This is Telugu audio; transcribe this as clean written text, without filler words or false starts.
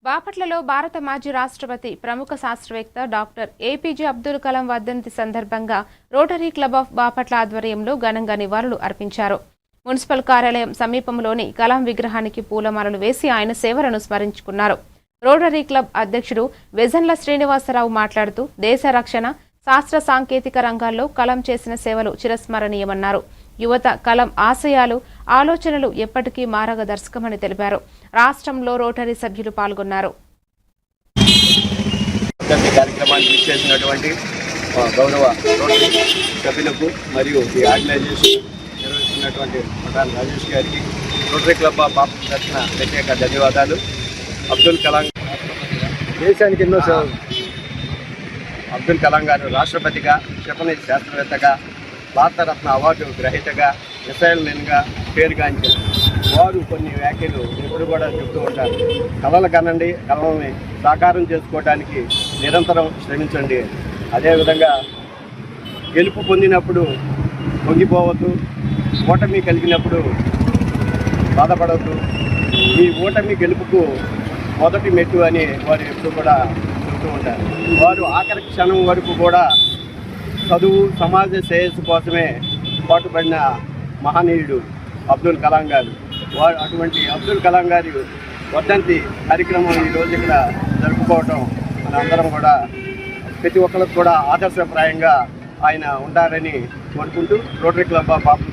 బాపట్లలో భారత మాజీ రాష్ట్రపతి ప్రముఖ శాస్త్రవేత్త డాక్టర్ ఏపీజే అబ్దుల్ కలాం వర్ధంతి సందర్భంగా రోటరీ క్లబ్ ఆఫ్ బాపట్ల ఆధ్వర్యంలో ఘనంగా నివాళులు అర్పించారు. మున్సిపల్ కార్యాలయం సమీపంలోని కలాం విగ్రహానికి పూలమాలలు వేసి ఆయన సేవలను స్మరించుకున్నారు. రోటరీ క్లబ్ అధ్యక్షుడు వెజన్ల శ్రీనివాసరావు మాట్లాడుతూ దేశ రక్షణ, శాస్త్ర సాంకేతిక రంగాల్లో కలాం చేసిన సేవలు చిరస్మరణీయమన్నారు. యువత కలాం ఆశయాలు, ఆలోచనలు ఎప్పటికీ మార్గదర్శకమని తెలిపారు. రాష్ట్రంలో రోటరీ సభ్యులు పాల్గొన్నారు. కార్యక్రమానికి చేసినటువంటి గౌరవ రోటరీ సభ్యులకు మరియు ఈ ఆర్గనైజేషన్ నిర్వహిస్తున్నటువంటి ప్రధాన రాజేష్ గారికి రోటరీ క్లబ్ ఆఫ్ బాపట్ల తరఫున ప్రత్యేక ధన్యవాదాలు. అబ్దుల్ కలాం దేశానికి ఎన్నో సేవలు. అబ్దుల్ కలాం గారు రాష్ట్రపతిగా, క్షిపణి శాస్త్రవేత్తగా, భారతరత్న అవార్డు గ్రహీతగా, మిసైల్ మెన్గా పేరుగాంచారు. వారు కొన్ని వ్యాఖ్యలు ఎప్పుడు కూడా చెప్తూ ఉంటారు. కళలు కనండి, కళల్ని సాకారం చేసుకోవడానికి నిరంతరం శ్రమించండి. అదేవిధంగా గెలుపు పొందినప్పుడు పొంగిపోవద్దు, ఓటమి కలిగినప్పుడు బాధపడవద్దు. ఈ ఓటమి గెలుపుకు మొదటి మెట్టు అని వారు ఎప్పుడు కూడా చెబుతూ ఉంటారు. వారు ఆఖరి క్షణం వరకు కూడా చదువు, సమాజ శ్రేయస్సు కోసమే పాటుపడిన మహనీయుడు అబ్దుల్ కలాం గారు. వారు అటువంటి అబ్దుల్ కలాం గారి వర్ధంతి కార్యక్రమం ఈరోజు ఇక్కడ జరుపుకోవటం మనందరం కూడా ప్రతి ఒక్కరికి కూడా ఆదర్శప్రాయంగా ఆయన ఉండాలని కోరుకుంటూ రోటరీ క్లబ్ ఆఫ్ బాపట్ల